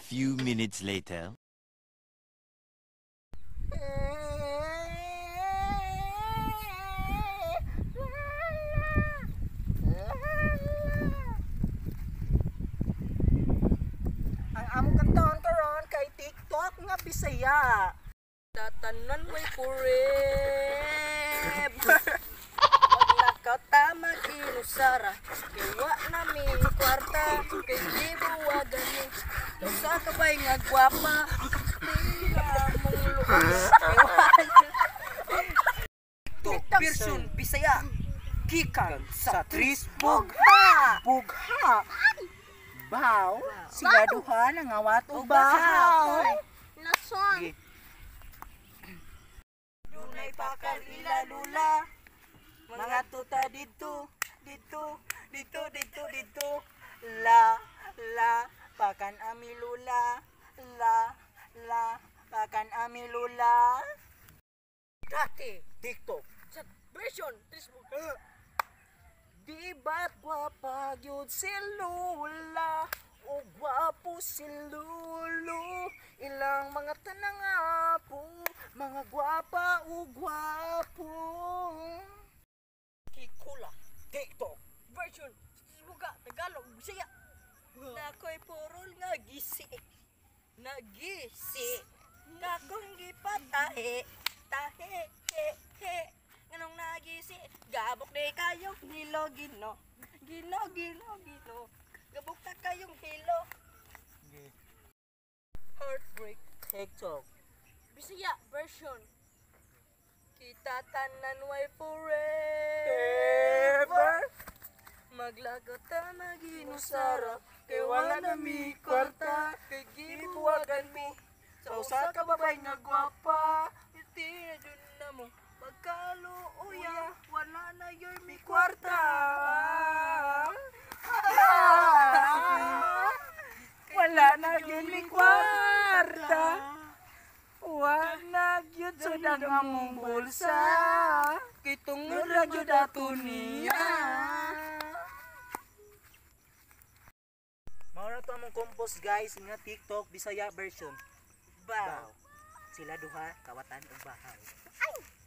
few minutes later. Ang among kantaon karon kay TikTok nga Bisaya. Tatanan may forever. Pag nakatama inusara, kay wa namin kwarta, kay di buwagan ni. Sa kabay nga gwapa, tila mong lukas. TikTok version Bisaya. Gikan sa Tris Bugha. Bugha. Bahaw, sila duha nangawat og bahaw. Nason. Dunay pakal ila lula. Mga tuta dito, dito, dito, dito, dito. La, pakan ami lula. La, pakan ami lula. Dati, TikTok. Sa version, Facebook. Di ba't gwapa yun si Lula o gwapo si Lulu? Ilang mga tanang apo, mga gwapa o gwapo. Kikula, TikTok, version, Buga, Tagalog, Bisaya. Nako'y purol nga gisi, nagisi. Nakong gipatahe, tahe, he. Nganong nagisi, gabok di kayong hilo, gino. Gabok na kayong hilo. Heartbreak, TikTok. Bisaya version. Kita tanan way forever. Maglagot ta maginusara, kay wala na mi kwarta, kay gibuwagan mi. Sa usa ka babay nga gwapa, iti dun na mo. Pagkaluuya, wala na yoy mi kwarta. Wala na yoy mi kwarta. Wala gyud suda nga mong bulsa. Kitungod ra gyud ato niya. Maura to among compose guys nga TikTok Bisaya version. Baw. Sila duha kawatan og bahaw. Ay!